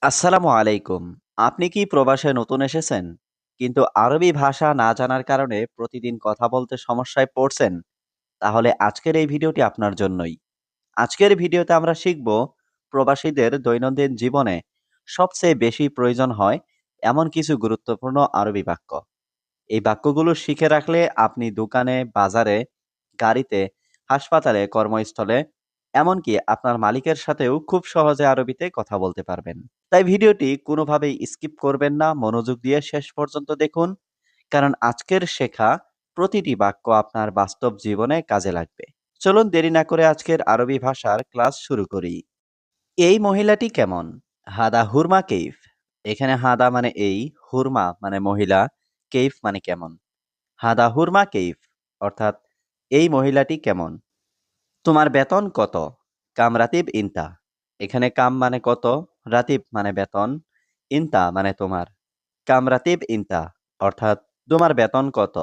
আসসালামু আলাইকুম। আপনি কি প্রবাসে নতুন এসেছেন? কিন্তু আরবি ভাষা না জানার কারণে প্রতিদিন কথা বলতে সমস্যায় পড়ছেন? তাহলে আজকের এই ভিডিওটি আপনার জন্যই। আজকের ভিডিওতে আমরা শিখব প্রবাসীদের দৈনন্দিন জীবনে সবচেয়ে বেশি প্রয়োজন হয় এমন কিছু গুরুত্বপূর্ণ আরবি বাক্য। এই বাক্যগুলো শিখে রাখলে আপনি দোকানে, বাজারে, গাড়িতে, হাসপাতালে, কর্মস্থলে এমনকি আপনার মালিকের সাথেও খুব সহজে আরবিতে কথা বলতে পারবেন। তাই ভিডিওটি কোনোভাবেই স্কিপ করবেন না, মনোযোগ দিয়ে শেষ পর্যন্ত দেখুন। কারণ আজকের শেখা প্রতিটি বাক্য আপনার বাস্তব জীবনে কাজে লাগবে। চলুন দেরি না করে আজকের আরবি ভাষার ক্লাস শুরু করি। এই মহিলাটি কেমন? হাদা হুরমা কেইফ। এখানে হাদা মানে এই, হুরমা মানে মহিলা, কেইফ মানে কেমন। হাদা হুরমা কেইফ অর্থাৎ এই মহিলাটি কেমন। তোমার বেতন কত? কাম রাতিব ইনতা। এখানে কাম মানে কত, রাতিব মানে বেতন, ইনতা মানে তোমার। কাম রাতিব ইনতা অর্থাৎ তোমার বেতন কত।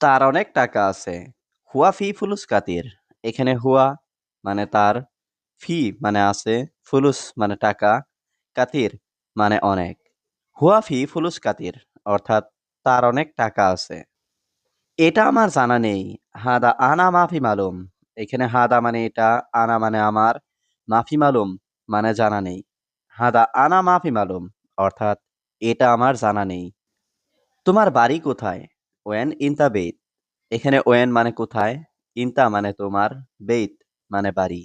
তার অনেক টাকা আছে। হুয়া ফি ফুলুস কাতির। এখানে হুয়া মানে তার, ফি মানে আছে, ফুলুস মানে টাকা, কাতির মানে অনেক। হুয়া ফি ফুলুস কাতির অর্থাৎ তার অনেক টাকা আছে। এটা আমার জানা নেই। হাদা আনা মাফি মালুম। এখানে হাদা মানে এটা, আনা মানে আমার, মাফি মালুম মানে জানা নেই। হাদা আনা মাফি মালুম অর্থাৎ এটা আমার জানা নেই। তোমার বাড়ি কোথায়? ওয়েন ইনতা বেইত। এখানে ওয়েন মানে কোথায়, ইনতা মানে তোমার, বেইত মানে বাড়ি।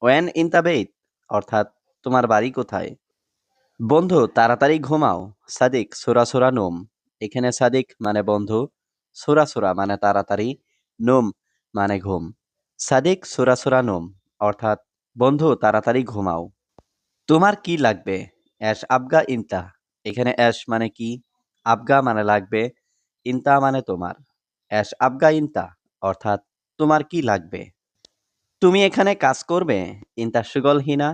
ওয়েন ইনতা বেইত অর্থাৎ তোমার বাড়ি কোথায়। বন্ধু তাড়াতাড়ি ঘুমাও। সাদিক সুরা সুরা নোম। এখানে সাদিক মানে বন্ধু, সুরা সুরা মানে তাড়াতাড়ি, নোম মানে ঘুম। সাদিক সুরা সুরা নোম অর্থাৎ বন্ধু তাড়াতাড়ি ঘুমাও। তোমার কি লাগবে? অ্যাশ আবগা ইনতা। এখানে অ্যাশ মানে কি, আবগা মানে লাগবে, ইনতা মানে তোমার। অ্যাশ আবগা ইনতা অর্থাৎ তোমার কি লাগবে। তুমি এখানে কাজ করবে? ইনতা সুগল হিনা।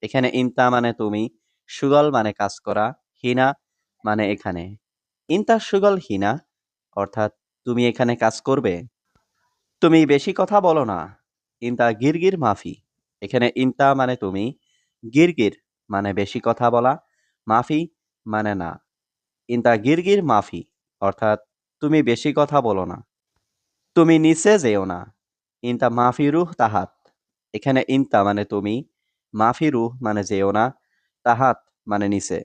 এখানে ইনতা মানে তুমি, সুগল মানে কাজ করা, হিনা মানে এখানে। ইনতা সুগল হিনা অর্থাৎ তুমি এখানে কাজ করবে। তুমি বেশি কথা বলো না। ইনতা গিরগির মাফি। এখানে ইনতা মানে তুমি, গিরগির মানে বেশি কথা বলা, মাফি মানে না। ইনতা গিরগির মাফি অর্থাৎ তুমি বেশি কথা বলো না। তুমি নিচে যেও না। ইনতা মাফি রুহ তাহাত। এখানে ইনতা মানে তুমি, মাফি রুহ মানে যেও না, তাহাত মানে নিচে।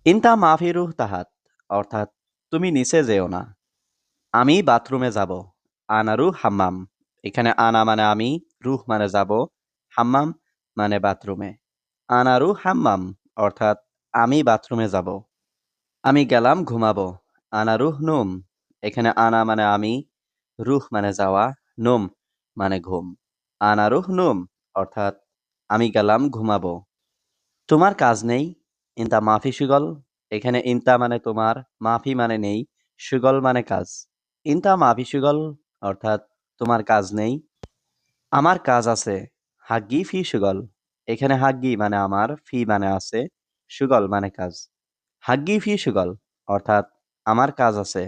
ইনতা মাফি রুহ তাহাত অর্থাৎ তুমি নিচে যেও না। আমি বাথরুমে যাব। আনারু হাম্মাম। এখানে আনা মানে আমি, রুহ মানে যাব, হাম্মাম মানে বাথরুমে। আনারু হাম্মাম অর্থাৎ আমি বাথরুমে যাব। আমি গেলাম ঘুমাবো। আনা রুহ নুম। এখানে আনা মানে আমি, রুহ মানে যাওয়া, নুম মানে ঘুম। আনা রুহ নুম অর্থাৎ আমি গেলাম ঘুমাবো। তোমার কাজ নেই? ইনতা মাফি সুগল। এখানে ইনতা মানে তোমার, মাফি মানে নেই, সুগল মানে কাজ। ইনতা মাফি সুগল অর্থাৎ তোমার কাজ নেই। আমার কাজ আছে। হাগ্গি ফি সুগল। এখানে হাগ্গি মানে আমার, ফি মানে আছে, সুগল মানে কাজ। হাগ্গি ফি সুগল অর্থাৎ আমার কাজ আছে।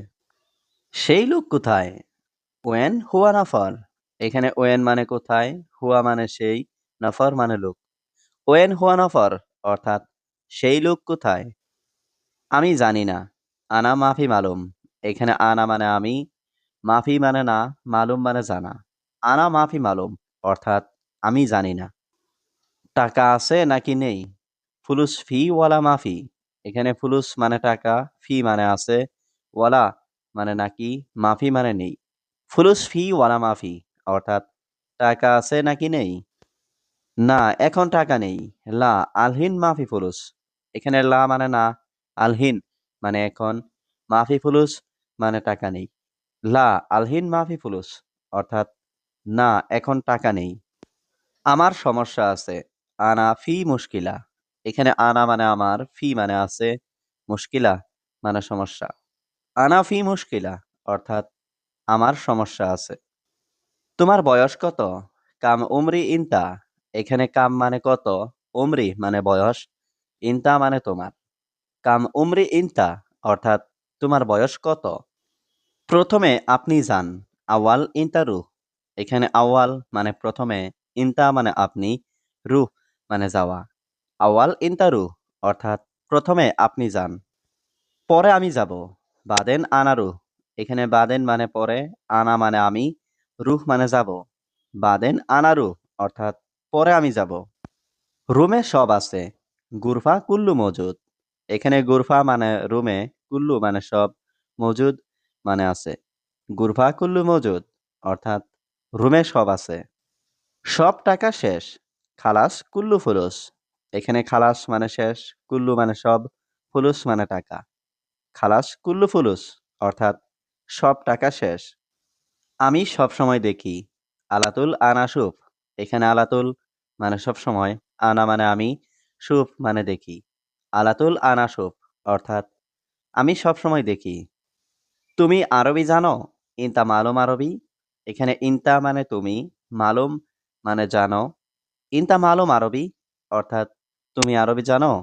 সেই লোক কোথায়? ওয়েন হুয়া নাফর। এখানে ওয়েন মানে কোথায়, হুয়া মানে সেই, নফর মানে লোক। ওয়েন হুয়া নফর অর্থাৎ সেই লোক কোথায়। আমি জানি না। আনা মাফি মালুম। এখানে আনা মানে আমি, মাফি মানে না, মালুম মানে জানা। আনা মাফি মালুম অর্থাৎ আমি জানি না। টাকা আছে নাকি নেই? ফুলুস ফি ওয়ালা মাফি। এখানে ফুলুস মানে টাকা, ফি মানে আছে, ওয়ালা মানে নাকি, মাফি মানে নেই। ফুলুস ফি ওয়ালা মাফি অর্থাৎ টাকা আছে নাকি নেই। না এখন টাকা নেই। লা আলহিন মাফি ফুলুস। এখানে লা মানে না, আলহিন মানে এখন, মাফি ফুলুস মানে টাকা নেই। লা আলহিন মাফি ফুলুস অর্থাৎ না এখন টাকা নেই। আমার সমস্যা আছে। আনা ফি মুশকিলা। এখানে আনা মানে আমার, ফি মানে আছে, মুশকিলা মানে সমস্যা। আনা ফি মুশকিলা অর্থাৎ আমার সমস্যা আছে। তোমার বয়স কত? কাম উমরি ইনতা। এখানে কাম মানে কত, উমরি মানে বয়স, ইনতা মানে তোমার। কাম উমরি ইনতা অর্থাৎ তোমার বয়স কত। প্রথমে আপনি যান। আওয়াল ইনতা রুহ। এখানে আওয়াল মানে প্রথমে, ইনতা মানে আপনি, রুহ মানে যাওয়া। আওয়াল ইনতা রুহ অর্থাৎ প্রথমে আপনি যান, পরে আমি যাব। বাদেন আনা রুহ। এখানে বাদেন মানে পরে, আনা মানে আমি, রুহ মানে যাব। বাদেন আনা রুহ অর্থাৎ পরে আমি যাব। রুমে সব আছে। গুরফা কুল্লু মজুদ। এখানে গুরফা মানে রুমে, কুল্লু মানে সব, মজুদ মানে আছে। গুরফা কুল্লু মজুদ অর্থাৎ রুমে সব আছে। সব টাকা শেষ। খালাস কুল্লু ফুলুস। এখানে খালাস মানে শেষ, কুল্লু মানে সব, ফুলুস মানে টাকা। খালাস কুল্লু ফুলুস অর্থাৎ সব টাকা শেষ। আমি সব সময় দেখি। আলাতুল আনা সুফ। এখানে আলাতুল মানে সব সময়, আনা মানে আমি, সুফ মানে দেখি। আলাতুল আনা সুফ অর্থাৎ আমি সব সময় দেখি। তুমি আরবি জানো? ইনতা মালুম আরবি। এখানে ইনতা মানে তুমি, মালুম মানে জানো। ইনতা মালুম আরবি অর্থাৎ তুমি আরবি জানো।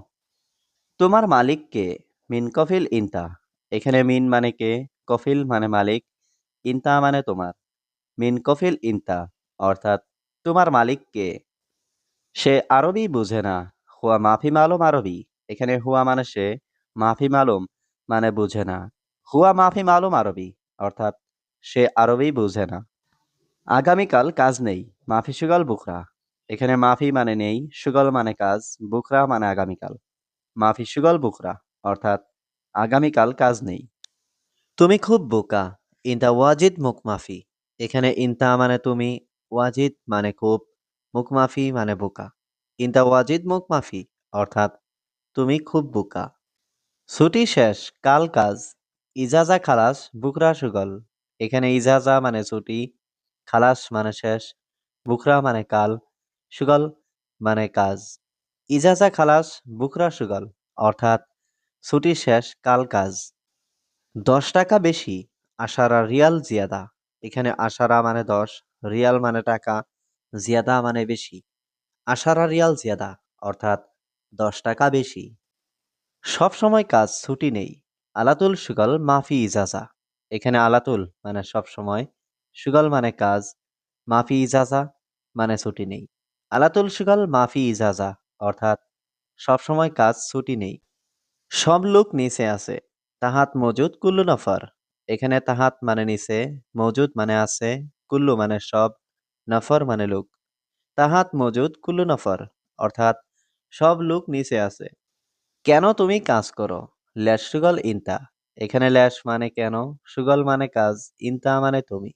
তোমার মালিক কে? মিন কফিল ইনতা। এখানে মিন মানে কে, কফিল মানে মালিক, ইনতা মানে তোমার। মিন কফিল ইনতা অর্থাৎ তোমার মালিক কে? সে আরবি বুঝে না। হুয়া মাফি মালুম আরবি। এখানে হুয়া মানে সে, মাফি মালুম মানে বুঝে না। হুয়া মাফি মালুম আরবি অর্থাৎ সে আরবি বুঝে না। আগামীকাল কাজ নেই। মাফি সুগল বুকরা। এখানে মাফি মানে নেই, সুগল মানে কাজ, বুকরা মানে আগামীকাল। মাফি সুগল বুকরা অর্থাৎ আগামীকাল কাজ নেই। তুমি খুব বোকা। ইনতা ওয়াজিদ মুকমাফি। এখানে ইনতা মানে তুমি, ওয়াজিদ মানে খুব, মুকমাফি মানে বোকা। ইনতা ওয়াজিদ মুকমাফি অর্থাৎ তুমি খুব বোকা। ছুটি শেষ, কাল কাজ। ইজাজা খালাস বুকরা সুগল। এখানে ইজাজা মানে ছুটি, খালাস মানে শেষ, বুকরা মানে কাল, সুগল মানে কাজ। ইজাজা খালাস বুকরা সুগল অর্থাৎ ছুটি শেষ, কাল কাজ। 10 টাকা বেশি। আশারা রিয়াল জিয়াদা। এখানে আশারা মানে 10, রিয়াল মানে টাকা, জিয়াদা মানে বেশি। আশারা রিয়াল জিয়াদা অর্থাৎ 10 টাকা বেশি। সব সময় কাজ, ছুটি নেই। আলাতুল সুগল মাফি ইজাজা। এখানে আলাতুল মানে সব সময়, সুগল মানে কাজ, মাফি ইজাজা মানে ছুটি নেই। আলাতুল সুগল মাফি ইজাজা অর্থাৎ সব সময় কাজ, ছুটি নেই। সব লোক নিচে আছে। তাহাত মজুদ কুল্লু নফর। এখানে তাহাত মানে নিচে, মজুদ মানে আছে, কুল্লু মানে সব, নফর মানে লোক। তাহাত মজুদ কুল্লু নফর অর্থাৎ সব লোক নিচে আছে। কেন তুমি কাজ করো? ল্যাশ সুগল ইনতা। এখানে ল্যাশ মানে কেন, সুগল মানে কাজ, ইনতা মানে তুমি।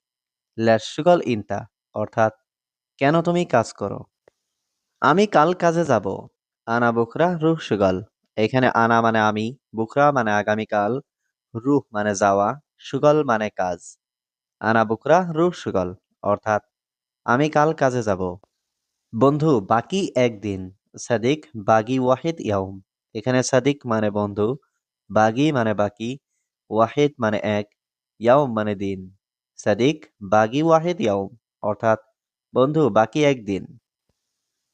ল্যাশ সুগল ইনতা অর্থাৎ কেন তুমি কাজ করো? আমি কাল কাজে যাব। আনা বুকরা রুহ সুগল। এখানে আনা মানে আমি, বুকরা মানে আগামীকাল, রুহ মানে যাওয়া, সুগল মানে কাজ। আনা বুকরা রুহ সুগল অর্থাৎ আমি কাল কাজে যাব। বন্ধু বাকি একদিন। সাদিক বাগি ওয়াহিদ ইয়াউম। এখানে সাদিক মানে বন্ধু, বাগি মানে বাকি, ওয়াহিদ মানে এক, ইয়াউম মানে দিন। সাদিক বাগি ওয়াহিদ ইয়াউম অর্থাৎ বন্ধু বাকি একদিন।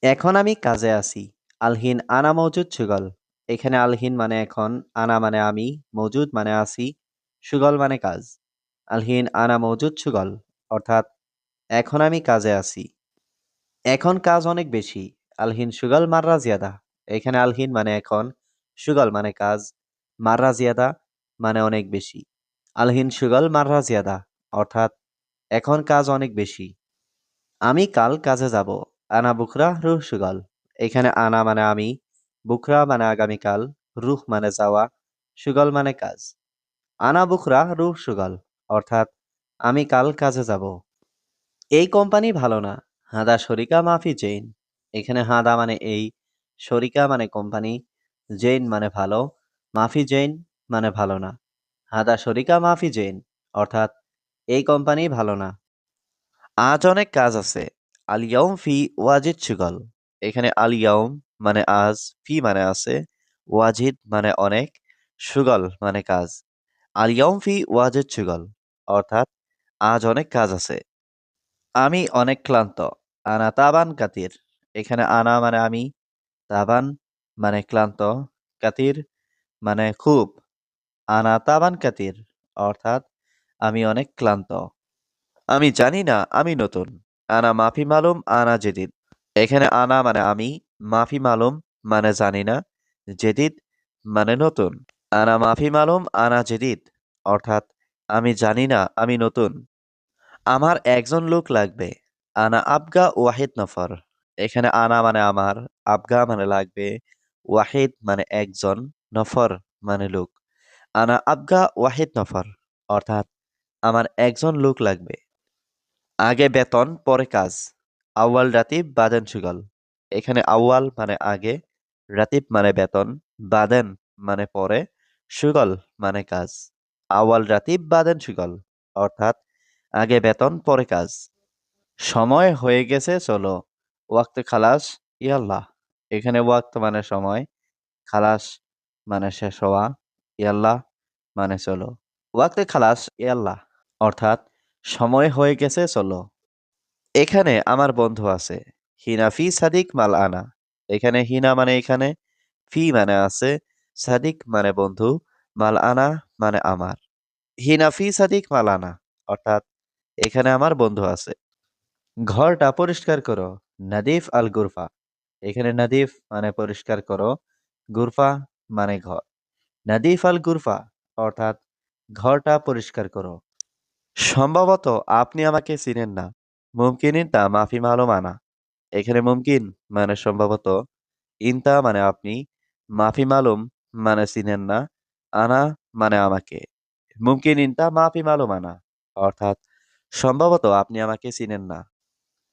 এখন আমি কাজে আছি। আলহিন আনা মৌজুদ সুগল। এখানে আলহিন মানে এখন, আনা মানে আমি, মৌজুদ মানে আছি, সুগল মানে কাজ। আলহিন আনা মৌজুদ সুগল অর্থাৎ এখন আমি কাজে আছি। এখন কাজ অনেক বেশি। আলহিন সুগল মাররা জিয়াদা। এখানে আলহিন মানে এখন, সুগল মানে কাজ, মাররা জিয়াদা মানে অনেক বেশি। আলহিন সুগল মাররা জিয়াদা অর্থাৎ এখন কাজ অনেক বেশি। আমি কাল কাজে যাব। আনা বুকরা রুহ সুগল। এখানে আনা মানে আমি, বুকরা মানে আগামীকাল, রুহ মানে যাওয়া, সুগল মানে কাজ। আনা বুকরা রুহ সুগল অর্থাৎ আমি কাল কাজে যাব। এই কোম্পানি ভালো না। হাদা শরিকা মাফি জৈন। এখানে হাদা মানে এই, শরিকা মানে কোম্পানি, জৈন মানে ভালো, মাফি জৈন মানে ভালো না। হাদা শরিকা মাফি জৈন অর্থাৎ এই কোম্পানি ভালো না। আজ অনেক কাজ আছে। আল ইয়াউম ফি ওয়াজিদ সুগল। এখানে আল ইয়াউম মানে আজ, ফি মানে আছে, ওয়াজিদ মানে অনেক, সুগল মানে কাজ। আল ইয়াউম ফি ওয়াজিদ সুগল অর্থাৎ আজ অনেক কাজ আছে। আমি অনেক ক্লান্ত। আনা তাবান কাতির। এখানে আনা মানে আমি, তাবান মানে ক্লান্ত, কাতির মানে খুব। আনা তাবান কাতির অর্থাৎ আমি অনেক ক্লান্ত। আমি জানি না, আমি নতুন। আনা মাফি মালুম আনা জেদিদ। এখানে আনা মানে আমি, মাফি মালুম মানে জানি না, জেদিদ মানে নতুন। আনা মাফি মালুম আনা জেদিদ অর্থাৎ আমি জানি না, আমি নতুন। আমার একজন লোক লাগবে। আনা আবগা ওয়াহিদ নফর। এখানে আনা মানে আমার, আবগা মানে লাগবে, ওয়াহিদ মানে একজন, নফর মানে লোক। আনা আবগা ওয়াহিদ নফর অর্থাৎ আমার একজন লোক লাগবে। আগে বেতন পরে কাজ। আউয়াল রাতিব বাদেন সুগল। এখানে আউয়াল মানে আগে, রাতিব মানে বেতন, বাদেন মানে পরে, সুগল মানে কাজ। আউয়াল রাতিব বাদেন সুগল অর্থাৎ আগে বেতন পরে কাজ। সময় হয়ে গেছে চলো। ওয়াক্ত খালাস ইয়াল্লাহ। এখানে ওয়াক্ত মানে সময়, খালাস মানে শেষ হওয়া, ইয়াল্লাহ মানে চলো। ওয়াক্তে খালাস ইয়াল্লাহ অর্থাৎ সময় হয়ে গেছে চলো। এখানে আমার বন্ধু আছে। হিনা ফি সাদিক মাল আনা। এখানে হিনা মানে এখানে, ফি মানে আছে, সাদিক মানে বন্ধু, মাল আনা মানে আমার। হিনা ফি সাদিক মাল আনা অর্থাৎ এখানে আমার বন্ধু আছে। ঘরটা পরিষ্কার করো। নাদিফ আল গুরফা। এখানে নাদিফ মানে পরিষ্কার করো, গুরফা মানে ঘর। নাদিফ আল গুরফা অর্থাৎ ঘরটা পরিষ্কার করো। সম্ভবত আপনি আমাকে চিনেন না। মুমকিন ইনতা মাফি মালুম আনা। এখানে মুমকিন মানে সম্ভবত, ইনতা মানে আপনি, মাফি মালুম মানে চিনেন না, আনা মানে আমাকে। মুমকিন ইনতা মাফি মালুম আনা অর্থাৎ সম্ভবত আপনি আমাকে চিনেন না।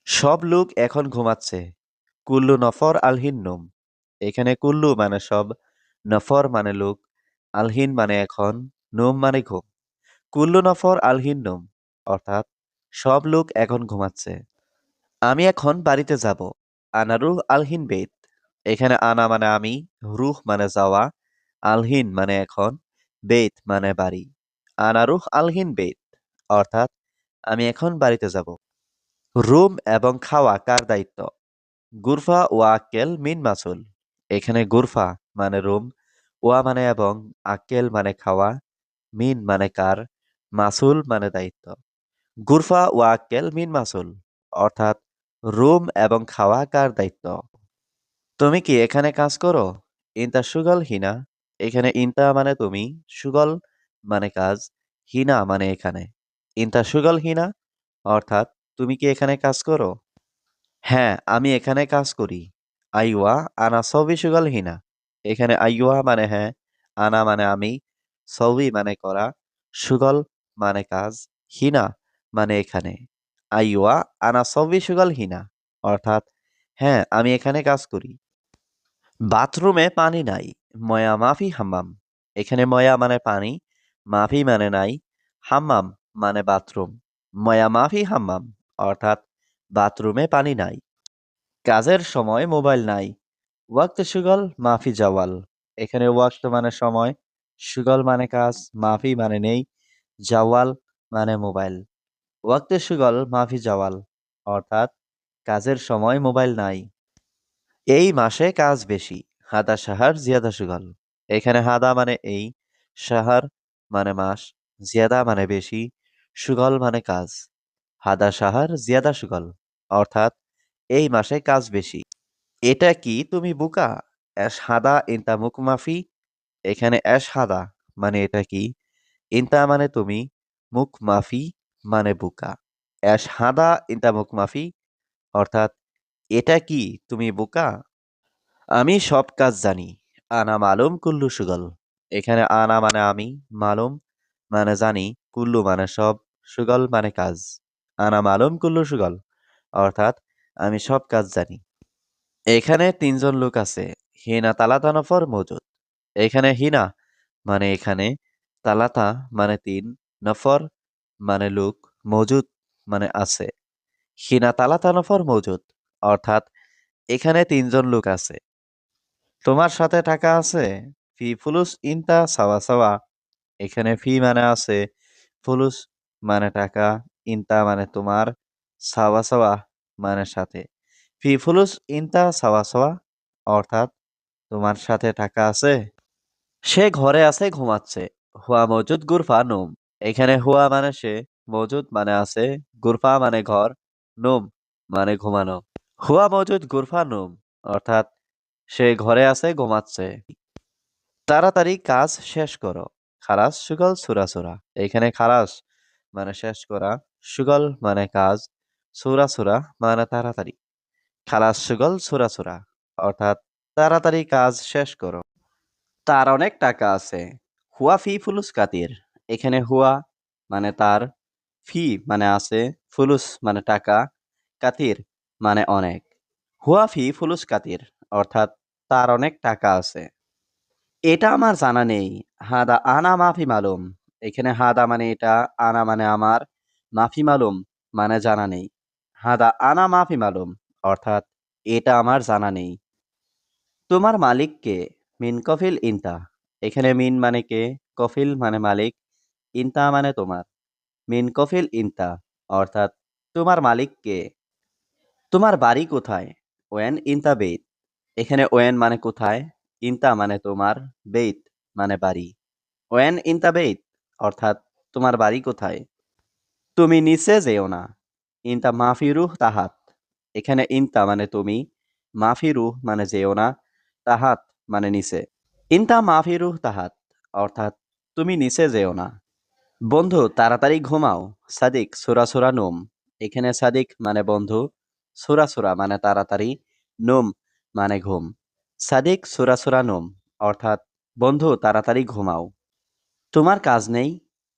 সব লোক এখন ঘুমাচ্ছে। কুল্লু নফর আলহিন নোম। এখানে কুল্লু মানে সব, নফর মানে লোক, আলহিন মানে এখন, নোম মানে ঘুম। কুল্লু নফর আলহিন নোম অর্থাৎ সব লোক এখন ঘুমাচ্ছে। আমি এখন বাড়িতে যাব। আনা রুহ আলহিন বেত। এখানে আনা মানে আমি, রুহ মানে যাওয়া, আলহিন মানে এখন, বেত মানে বাড়ি। আনা রুহ আলহিন বেত অর্থাৎ আমি এখন বাড়িতে যাব। রুম এবং খাওয়া কার দায়িত্ব? গুরফা ওয়া আক্কেল মিন মাসুল। এখানে গুরফা মানে রুম, ওয়া মানে এবং, আক্কেল মানে খাওয়া, মিন মানে কার, মাসুল মানে দায়িত্ব। গুরফা ওয়া আক্কেল মিন মাসুল অর্থাৎ রুম এবং খাওয়া কার দায়িত্ব? তুমি কি এখানে কাজ করো? ইনতা সুগল হিনা। এখানে ইনতা মানে তুমি, সুগল মানে কাজ, হিনা মানে এখানে। ইনতা সুগল হিনা অর্থাৎ তুমি কি এখানে কাজ করো? হ্যাঁ, আমি এখানে কাজ করি। আইওয়া আনা সবই সুগল হিনা। এখানে আইওয়া মানে হ্যাঁ, আনা মানে আমি, সবই মানে করা, সুগল মানে কাজ, হিনা মানে এখানে। আইওয়া আনা সবই সুগল হিনা অর্থাৎ হ্যাঁ, আমি এখানে কাজ করি। বাথরুমে পানি নাই। ময়া মাফি হাম্মাম। এখানে ময়া মানে পানি, মাফি মানে নাই, হাম্মাম মানে বাথরুম। ময়া মাফি হাম্মাম অর্থাৎ বাথরুমে পানি নাই। কাজের সময় মোবাইল নাই। ওয়াক্ত সুগল মাফি জাওয়াল। এখানে ওয়াক্ত মানে সময়, সুগল মানে কাজ, মাফি মানে নেই, জাওয়াল মানে মোবাইল। ওয়াক্ত সুগল মাফি জাওয়াল অর্থাৎ কাজের সময় মোবাইল নাই। এই মাসে কাজ বেশি। হাদা সাহার জিয়াদা সুগল। এখানে হাদা মানে এই, সাহার মানে মাস, জিয়াদা মানে বেশি, সুগল মানে কাজ। হাদা সাহার জিয়াদা সুগল অর্থাৎ এই মাসে কাজ বেশি। এটা কি তুমি বোকা? অ্যাশ হাদা ইনতা মুখ মাফি। এখানে অ্যাশ হাদা মানে এটা কি, ইনতা মানে তুমি, মুখ মাফি মানে বোকা। অ্যাশ হাদা ইনতা মুখ মাফি অর্থাৎ এটা কি তুমি বোকা? আমি সব কাজ জানি। আনা মালুম কুল্লু সুগল। এখানে আনা মানে আমি, মালুম মানে জানি, কুল্লু মানে সব, সুগল মানে কাজ। আনা মালুম কুল্লু সুগল অর্থাৎ আমি সব কাজ জানি। এখানে তিনজন লোক আছে। হিনা তালাতা নফর মজুদ। এখানে হিনা মানে এখানে, তালাতা মানে তিন, নফর মানে লোক, মজুদ মানে আছে। হিনা তালাতা নফর মজুদ অর্থাৎ এখানে তিনজন লোক আছে। তোমার সাথে টাকা আছে? ফি ফুলুস ইনতা সাওয়া সাওয়া। এখানে ফি মানে আছে, ফুলুস মানে টাকা, ইনতা মানে তোমার, সাওয়া সাওয়া মানে সাথে। ফি ফুলুস ইনতা সাওয়া সাওয়া অর্থাৎ তোমার সাথে টাকা আছে? সে ঘরে আছে ঘুমাচ্ছে। হুয়া মজুদ গুরফা নোম। এখানে হুয়া মানে সে, মজুদ মানে আছে, গুরফা মানে ঘর, নোম মানে ঘুমানো। হুয়া মজুদ গুরফা নোম অর্থাৎ সে ঘরে আছে ঘুমাচ্ছে। তাড়াতাড়ি কাজ শেষ করো। খালাস শুগল সুরা সুরা। এখানে খালাস মানে শেষ করা, শুগল মানে কাজ, সুরা সুরা মানে তাড়াতাড়ি। খালাস শুগল সুরা সুরা অর্থাৎ তাড়াতাড়ি কাজ শেষ করো। তার অনেক টাকা আছে। হুয়া ফি ফুলুস কাতির। এখানে হুয়া মানে তার, ফি মানে আছে, ফুলুস মানে টাকা, কাতির মানে অনেক। হুয়া ফি ফুলুস কাতির অর্থাৎ তার অনেক টাকা আছে। এটা আমার জানা নেই। হাদা আনা মাফি মালুম। এখানে হাদা মানে এটা, আনা মানে আমার, মাফি মালুম মানে জানা নেই। হাদা আনা মাফি মালুম অর্থাৎ এটা আমার জানা নেই। তোমার মালিক কে? মিন কফিল ইনতা। এখানে মিন মানে কে, কফিল মানে মালিক, ইনতা মানে তোমার। মিন কফিল ইনতা অর্থাৎ তোমার মালিক কে? তোমার বাড়ি কোথায়? ওয়েন ইনতা বেইত। এখানে ওয়েন মানে কোথায়, ইনতা মানে তোমার, বেইত মানে বাড়ি। ওয়েন ইনতা বেইত অর্থাৎ তোমার বাড়ি কোথায়? তুমি নিচে যেও না। ইনতা মাফি রুহ তাহাত। এখানে ইনতা মানে তুমি, মাফি রুহ মানে যেও না, তাহাত মানে নিচে। ইনতা মাফি রুহ তাহাত অর্থাৎ তুমি নিচে যেও না। বন্ধু তাড়াতাড়ি ঘুমাও। সাদিক সুরা সুরা নোম। এখানে সাদিক মানে বন্ধু, সুরা সুরা মানে তাড়াতাড়ি, নোম মানে ঘুম। সাদিক সুরা সুরা নোম অর্থাৎ বন্ধু তাড়াতাড়ি ঘুমাও। তোমার কাজ নেই?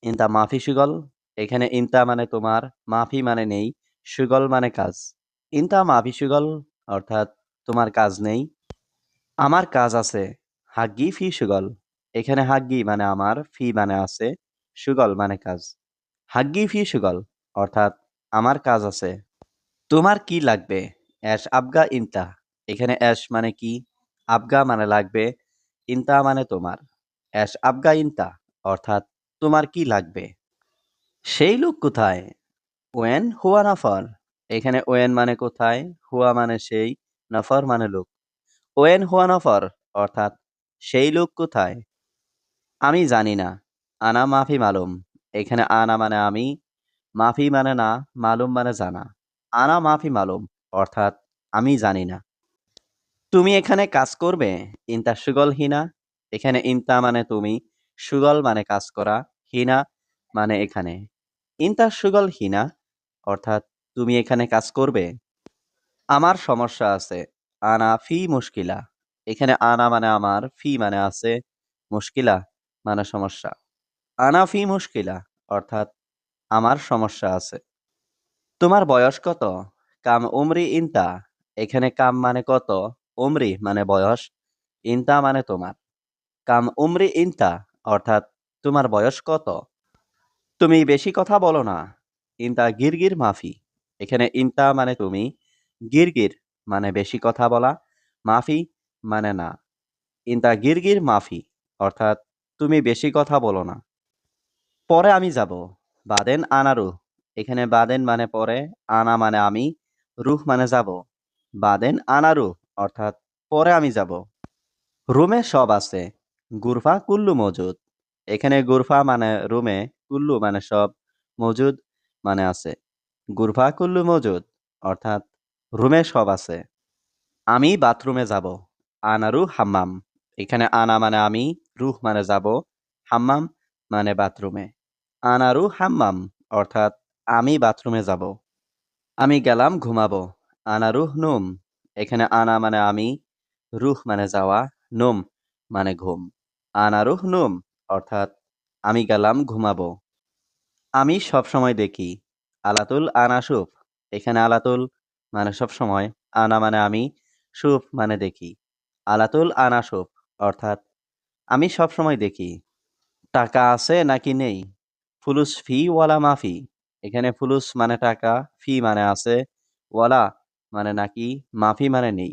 ইনতা মাফি সুগল। এখানে ইনতা মানে তোমার, মাফি মানে নেই, সুগল মানে কাজ। ইনতা মাফি সুগল অর্থাৎ তোমার কাজ নেই। আমার কাজ আছে। হাগ্গি ফি সুগল। এখানে হাগ্গি মানে আমার, ফি মানে আছে, সুগল মানে কাজ। হাগ্গি ফি সুগল অর্থাৎ আমার কাজ আছে। তোমার কি লাগবে? অ্যাশ আবগা ইনতা। এখানে অ্যাশ মানে কি, আবগা মানে লাগবে, ইনতা মানে তোমার। অ্যাশ আবগা ইনতা অর্থাৎ তোমার কি লাগবে? সেই লোক কোথায়? ওয়েন হুয়া নাফর। এখানে ওয়েন মানে কোথায়, হুয়া মানে সেই, নফর মানে লোক। ওয়েন হুয়া নফর অর্থাৎ সেই লোক কোথায়? আমি জানি না। আনা মাফি মালুম। এখানে আনা মানে আমি, মাফি মানে না, মালুম মানে জানা। আনা মাফি মালুম অর্থাৎ আমি জানি না। তুমি এখানে কাজ করবে? ইনতা সুগল হিনা। এখানে ইনতা মানে তুমি, সুগল মানে কাজ করা, হিনা মানে এখানে। ইনতা সুগল হিনা অর্থাৎ তুমি এখানে কাজ করবে? আমার সমস্যা আছে। আনা ফি মুশকিলা। এখানে আনা মানে আমার, ফি মানে আছে, মুশকিলা মানে সমস্যা। আনা ফি মুশকিলা অর্থাৎ আমার সমস্যা আছে। তোমার বয়স কত? কাম উমরি ইনতা। এখানে কাম মানে কত, উমরি মানে বয়স, ইনতা মানে তোমার। কাম উমরি ইনতা অর্থাৎ তোমার বয়স কত? তুমি বেশি কথা বলো না। ইনতা গিরগির মাফি। এখানে ইনতা মানে তুমি, গিরগির মানে বেশি কথা বলা, মাফি মানে না। ইনতা গিরগির মাফি অর্থাৎ তুমি বেশি কথা বলো না। পরে আমি যাব। বাদেন আনা রুহ। এখানে বাদেন মানে পরে, আনা মানে আমি, রুহ মানে যাব। বাদেন আনা রুহ অর্থাৎ পরে আমি যাব। রুমে সব আছে। গুরফা কুল্লু মজুদ। এখানে গুরফা মানে রুমে, কুল্লু মানে সব, মজুদ মানে আছে। গুরফা কুল্লু মজুদ অর্থাৎ রুমে সব আছে। আমি বাথরুমে যাব। আনারু হাম্মাম। এখানে আনা মানে আমি, রুহ মানে যাব, হাম্মাম মানে বাথরুমে। আনারু হাম্মাম অর্থাৎ আমি বাথরুমে যাব। আমি গেলাম ঘুমাবো। আনা রুহ নুম। এখানে আনা মানে আমি, রুহ মানে যাওয়া, নুম মানে ঘুম। আনা রুহ নুম অর্থাৎ আমি গেলাম ঘুমাবো। আমি সব সময় দেখি। আলাতুল আনা সুফ। এখানে আলাতুল মানে সব সময়, আনা মানে আমি, সুফ মানে দেখি। আলাতুল আনা সুফ অর্থাৎ আমি সব সময় দেখি। টাকা আছে নাকি নেই? ফুলুস ফি ওয়ালা মাফি। এখানে ফুলুস মানে টাকা, ফি মানে আছে, ওয়ালা মানে নাকি, মাফি মানে নেই।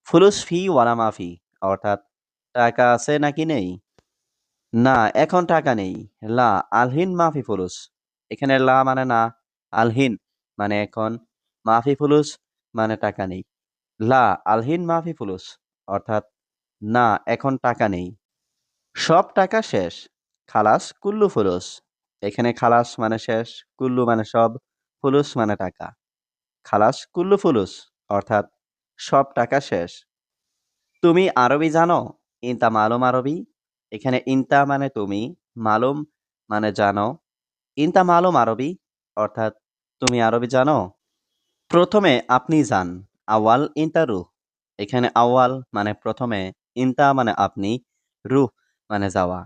ফুলুস ফি ওয়ালা মাফি অর্থাৎ টাকা আছে নাকি নেই? না এখন টাকা নেই। লা আলহিন মাফি ফুলুস। এখানে লা মানে না, আলহিন মানে এখন, মাফি ফুলুস মানে টাকা নেই। লা আলহিন মাফি ফুলুস অর্থাৎ না এখন টাকা নেই। সব টাকা শেষ। খালাস কুল্লু ফুলুস। এখানে খালাস মানে শেষ, কুল্লু মানে সব, ফুলুস মানে টাকা। খালাস কুল্লু ফুলুস অর্থাৎ সব টাকা শেষ। তুমি আরবি জানো? ইনতা মালুম আরবি। এখানে ইনতা মানে তুমি, মালুম মানে জানো। ইনতা মালুম আরবি অর্থাৎ তুমি আরবি জানো? প্রথমে আপনি যান। আওয়াল ইনতা রুহ। এখানে আওয়াল মানে প্রথমে, ইনতা মানে আপনি, রুহ মানে যাওয়া।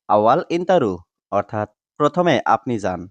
আওয়াল ইনতা রুহ অর্থাৎ প্রথমে আপনি যান।